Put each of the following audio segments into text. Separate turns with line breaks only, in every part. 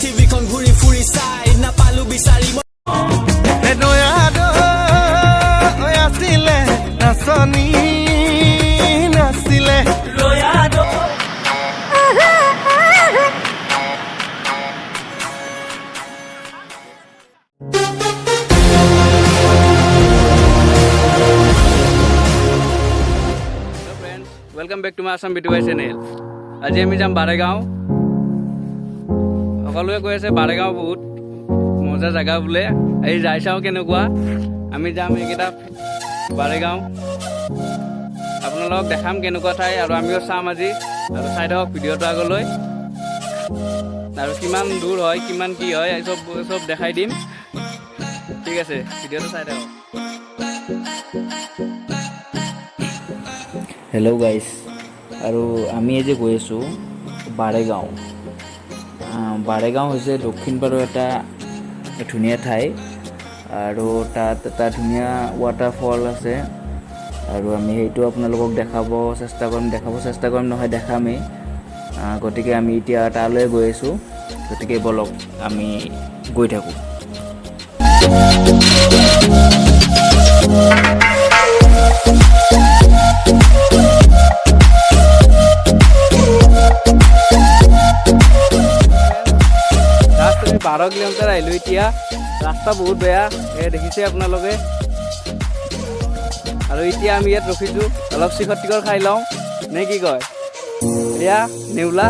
পৃথিৱীখন ঘূৰি ফুৰি চাই নাপালো বিচাৰি
আছিলে নাচনি নাছিলে
welcome back to my Assam बिटुवाई चेनेल आज आम जाम बारेगाँव सकलोए কৈ আছে बारेगाँव बहुत मजा जगह बोले आज যাই চাওঁ কেনেকুৱা আমি যাম এইকেইটা बारेगाँव আপোনালোকক দেখাম কেনেকুৱা ঠাই আৰু আমিও চাম আজি আৰু চাই থাকক ভিডিঅ'টো আগলৈ আৰু কিমান দূৰ হয় কিমান কি হয় সব দেখাই দিম ঠিক আছে ভিডিঅ'টো চাই থাকক
হেল্ল' গাইজ আৰু আমি এই যে গৈ আছোঁ বাৰেগাঁও হৈছে দক্ষিণ পাৰৰ এটা ধুনীয়া ঠাই আৰু তাত এটা ধুনীয়া ৱাটাৰফল আছে আৰু আমি সেইটো আপোনালোকক দেখাব চেষ্টা কৰিম নহয় দেখামেই গতিকে আমি এতিয়া তালৈ গৈ আছোঁ গতিকে বলক আমি গৈ থাকোঁ
আমি 12 কিলোমিটাৰ আহিলোঁ এতিয়া ৰাস্তা বহুত বেয়া দেখিছে আপোনালোকে আৰু এতিয়া আমি ইয়াত ৰখিছোঁ অলপ চিখৰ টিখৰ খাই লওঁ নে কি কয় এয়া নেউলা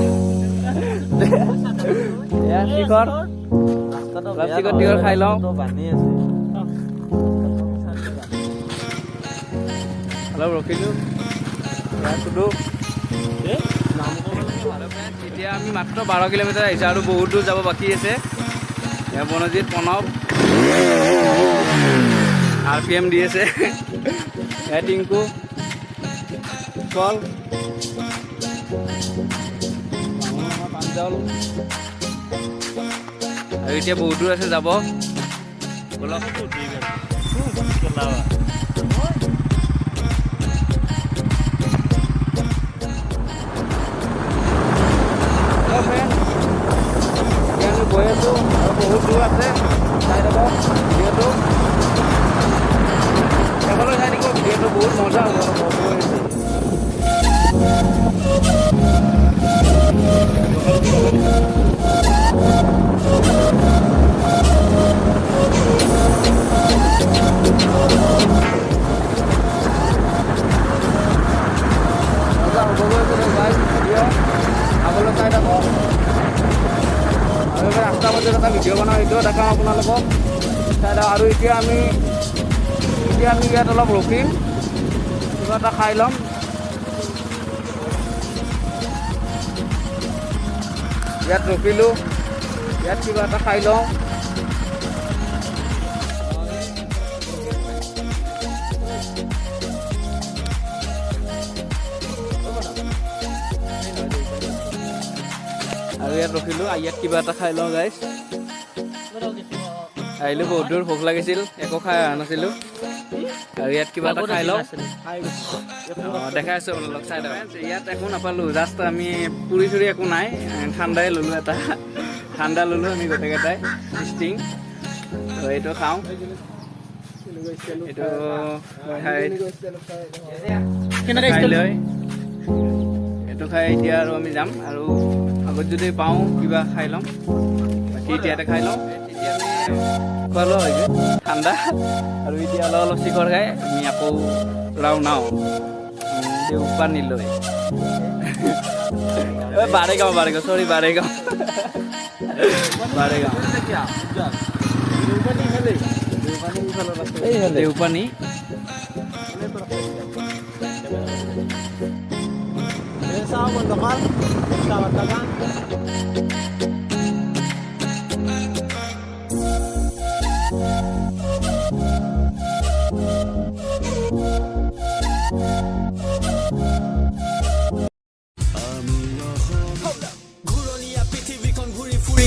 এয়া চিখৰ অলপ চিখৰ টিখৰ খাই লওঁ অলপ ৰখিলোঁ সুধো এতিয়া আমি মাত্ৰ 12 কিলোমিটাৰ আহিছোঁ আৰু বহুত দূৰ যাব বাকী আছে বনজিৎ প্ৰণৱ RPM দি আছে টিংকু কল আৰু এতিয়া বহুত দূৰ আছে যাব বলক গৈ আছোঁ আৰু বহুত দূৰ আছে চাই ল'ব ভিডিঅ'টো এবাৰলৈ চাই দিব ভিডিঅ'টো বহুত মজা হ'ব আগলৈ চাই থাকো আৰু ৰাস্তা মাজত এটা ভিডিঅ' বনাওঁ সেইটোও দেখাওঁ আপোনালোকক চাই থাকক আৰু এতিয়া আমি ইয়াত অলপ ৰখিম কিবা এটা খাই ল'ম ইয়াত ৰখিলোঁ ইয়াত কিবা এটা খাই লওঁ আৰু ইয়াত ৰখিলোঁ ইয়াত কিবা এটা খাই লওঁ গাইজ আহিলোঁ বহুত দূৰ ভোক লাগিছিল একো খাই অহা নাছিলোঁ আৰু ইয়াত কিবা এটা খাই লওঁ দেখাই আছোঁ আপোনালোক চাই থাকক ইয়াত একো নাপালোঁ জাষ্ট আমি পুৰি চুৰি একো নাই ঠাণ্ডাই ল'লোঁ এটা ঠাণ্ডা ল'লোঁ আমি গোটেইকেইটাই ষ্টিং এইটো খাওঁ এইটো খাই লৈ এইটো খাই এতিয়া আৰু আমি যাম আৰু আগত যদি পাওঁ কিবা খাই ল'ম বাকী এতিয়াতে খাই লওঁ তেতিয়া আমি খোৱা লোৱা হৈ যায় ঠাণ্ডা আৰু এতিয়া অলপ চিখৰ খাই আমি আকৌ ৰাওনাও দেওপাৰ নিলৈ বাৰেগাঁও চৰি বাৰেগাঁও দেওপানী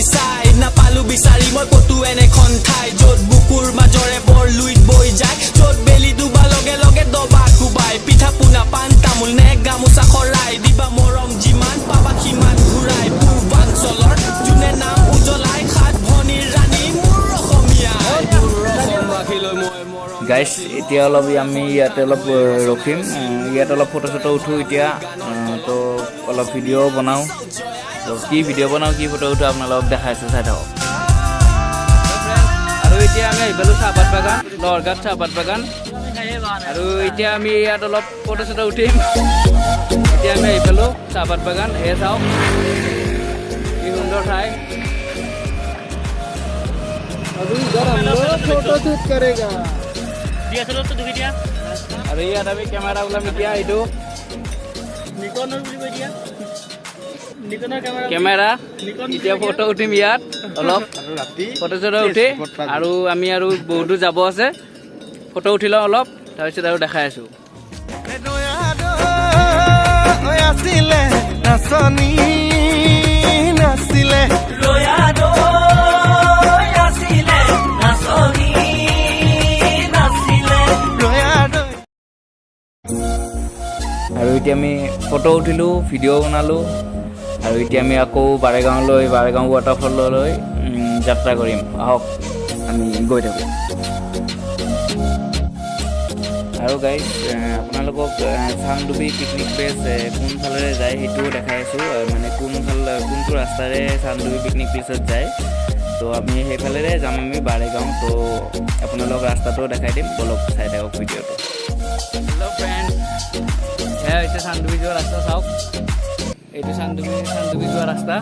চাই নাপালো বিচাৰি মই কতো এনেখন ঠাই য'ত বুকুৰ মাজৰে বৰ লুইত বৈ যায় য'ত বেলি ডুবা লগে লগে দবা কোবাই পিঠা পোনা পাণ তামোল নে গামোচা খৰাই দিবা মৰম যিমান পাবা সিমান ঘূৰাই পূৰ্বাঞ্চলৰ যোনে নাম উজ্বলাই
গাইছ এতিয়া অলপ আমি ইয়াতে অলপ ৰখিম ইয়াত অলপ ফটো চটো উঠোঁ এতিয়া তো অলপ ভিডিঅ' বনাওঁ তো কি ভিডিঅ' বনাওঁ কি ফটো উঠোঁ আপোনালোকক দেখাইছোঁ চাই থাকক
আৰু এতিয়া আমি আহি পালোঁ চাহপাত বাগান লহৰঘাট চাহপাত বাগান আৰু এতিয়া আমি ইয়াত অলপ ফটো চটো উঠিম এতিয়া আমি আহি পালোঁ চাহপাত বাগান এয়া চাওক কি সুন্দৰ ঠাই
फोटोशूट करेगा
আৰু ইয়াত আমি কেমেৰা ওলাম এতিয়া এইটো কেমেৰা এতিয়া ফটো উঠিম ইয়াত অলপ ফটো চটো উঠি আৰু আমি আৰু বহুতো যাব আছে ফটো উঠি লওঁ অলপ তাৰপিছত আৰু দেখাই আছোঁ
আৰু এতিয়া আমি ফটো উঠিলোঁ ভিডিঅ' বনালোঁ আৰু এতিয়া আমি আকৌ বাৰেগাঁৱলৈ বাৰেগাঁও ৱাটাৰফললৈ যাত্ৰা কৰিম আহক আমি গৈ থাকোঁ আৰু গাইজ আপোনালোকক চানডুবি পিকনিক প্লেচ কোনফালেৰে যায় সেইটোও দেখাই আছোঁ মানে কোনটো ৰাস্তাৰে চানডুবি পিকনিক প্লেচত যায় তো আমি সেইফালেৰে যাম আমি বাৰেগাঁও তো আপোনালোকক ৰাস্তাটোও দেখাই দিম বলক চাই থাকক ভিডিঅ'টো
হেল্ল' ফ্ৰেণ্ড এয়া হৈছে চানডুবি যোৱা ৰাস্তা চাওক এইটো চানডুবি যোৱা ৰাস্তা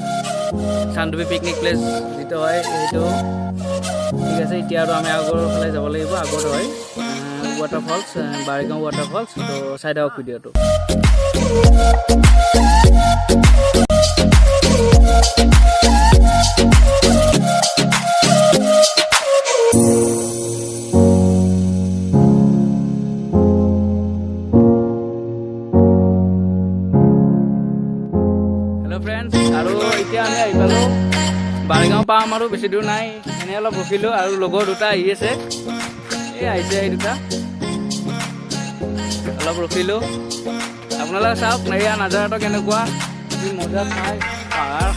চানডুবি পিকনিক প্লেচ যিটো হয় সেইটো ঠিক আছে এতিয়া আৰু আমি আগৰ ফালে যাব লাগিব আগত হয় ৱাটাৰফলছ বাৰেগাঁও ৱাটাৰফলছ তো চাই থাকক ভিডিঅ'টো ফ্ৰেণ্ডছ আৰু এতিয়া আমি আহি পালোঁ বাৰেগাঁও পাম আৰু বেছি দূৰ নাই এনেই অলপ ৰখিলোঁ আৰু লগৰ দুটা আহি আছে এই আহিছে এই দুটা অলপ ৰখিলোঁ আপোনালোকে চাওক এয়া নাজাৰাটো কেনেকুৱা কি মজা ঠাই পাহাৰ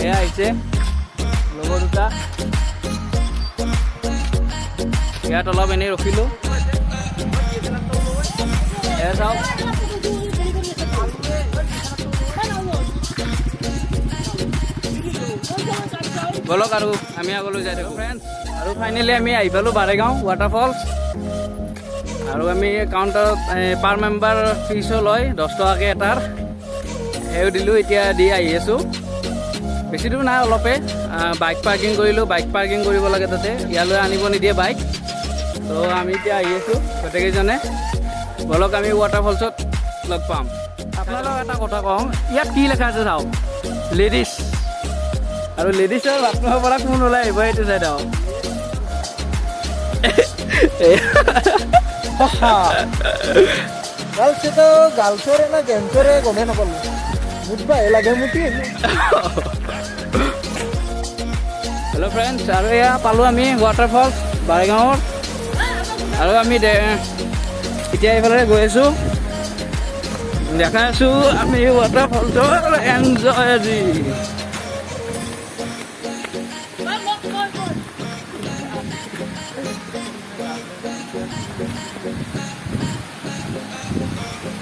এয়া আহিছে লগৰ দুটা ইয়াত অলপ এনেই ৰখিলোঁ এয়া চাওক বলক আৰু আমি আগলৈ যাই থাকোঁ ফ্ৰেণ্ডছ আৰু ফাইনেলি আমি আহি পালোঁ বাৰেগাঁও ৱাটাৰফলছ আৰু আমি কাউণ্টাৰত পাৰ মেম্বাৰ ফিজো লয় 10 টকাকৈ এটাৰ সেও দিলোঁ এতিয়া দি আহি আছোঁ বেছি দূৰ নাই অলপে বাইক পাৰ্কিং কৰিলোঁ বাইক পাৰ্কিং কৰিব লাগে তাতে ইয়ালৈ আনিব নিদিয়ে বাইক তো আমি এতিয়া আহি আছোঁ গোটেইকেইজনে বলক আমি ৱাটাৰফলছত লগ পাম আপোনালোকক এটা কথা কওঁ ইয়াত কি লেখা আছে চাওক লেডিজ আৰু লেডিজৰ বাথৰুমৰ পৰা কোন ওলাই আহিব এইটো চাই দাও
গাৰ্লছৰে না জেণ্টছৰে গমেই নাপালোঁ বুধবাৰে লাগে মুঠি
হেল্ল' ফ্ৰেণ্ডছ আৰু এয়া পালোঁ আমি ৱাটাৰফলছ বাৰেগাঁৱৰ আৰু আমি এতিয়া এইফালে গৈ আছোঁ দেখাই আছোঁ আমি ৱাটাৰফলছৰ এনজয় আজি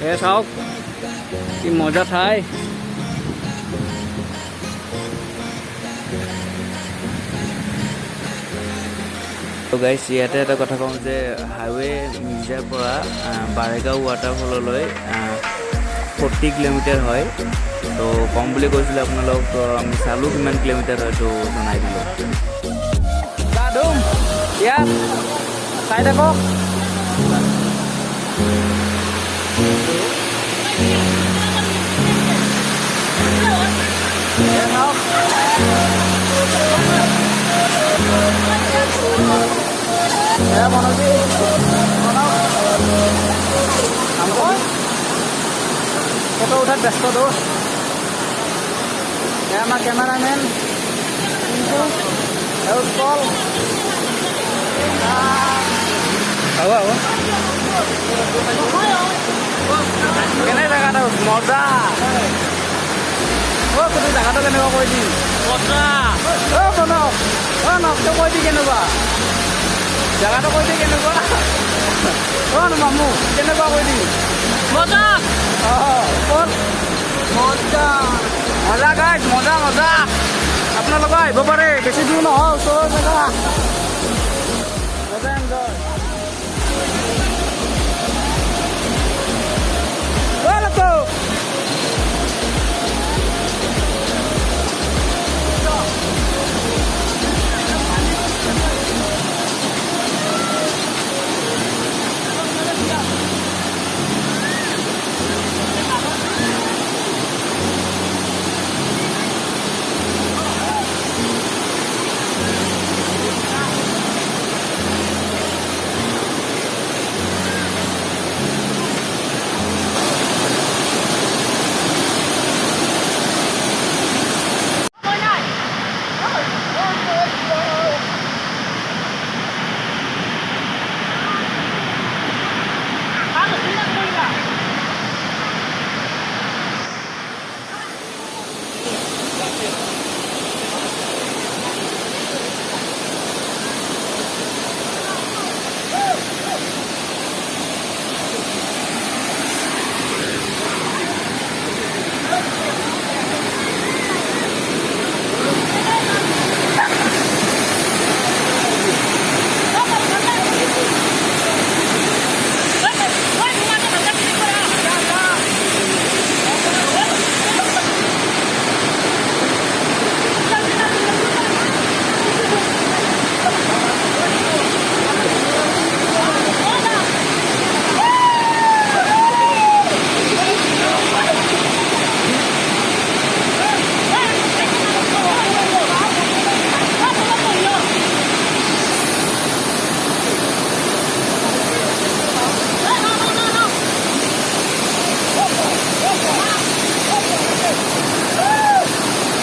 এ চাওক কি মজা ঠাই
তো গাইছ ইয়াতে এটা কথা কওঁ যে হাইৱে মিৰ্জাৰ পৰা বাৰেগাঁও ৱাটাৰফললৈ 40 কিলোমিটাৰ হয় তো কম বুলি কৈছিলে আপোনালোক আমি চালোঁ কিমান কিলোমিটাৰ হয় তো জনাই দিলোঁ
ইয়াত চাই থাকক ফটো উঠাত ব্যস্ত দোষ আমাৰ কেমেৰামেন উৎপল হ'ব কেনে জেগাটা মজা তুমি জেগাটো কেনেকুৱা কৈ দিম মজা বনাওক নকটো কৈ দি কেনেকুৱা জেগাটো কৈ দি কেনেকুৱা অঁ মামু কেনেকুৱা কৈ দি
মজা
অঁ ক'ত
মজা
মজা গাইজ মজা মজা আপোনালোকে আহিব পাৰে বেছি দূৰ নহয় ওচৰৰ জেগা মজা এনজয়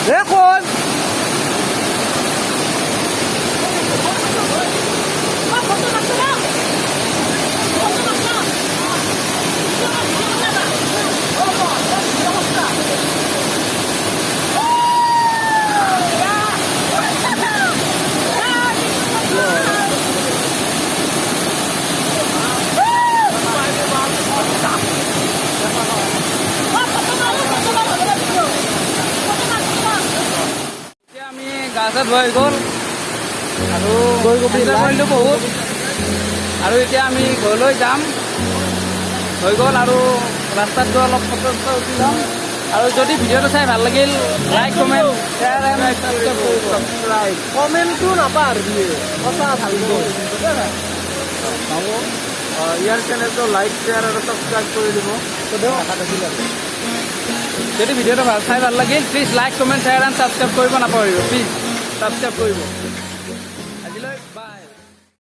দেখুন গা চা ধুৱাই গ'ল আৰু কৰিলোঁ বহুত আৰু এতিয়া আমি ঘৰলৈ যাম হৈ গ'ল আৰু ৰাস্তাত গৈ অলপ ফটো চটো উঠি ল'ম আৰু যদি ভিডিঅ'টো চাই ভাল লাগিল like comment share and subscribe
কমেণ্টটো নাপাহৰিবি সঁচা ভাল
ইয়াৰ চেনেলটো লাইক শ্বেয়াৰ আৰু ছাবস্ক্ৰাইব কৰি দিব যদি ভিডিঅ'টো চাই ভাল লাগিল please like comment share and subscribe কৰিব নাপাহৰিব প্লিজ ছাবস্ক্ৰাইব কৰিব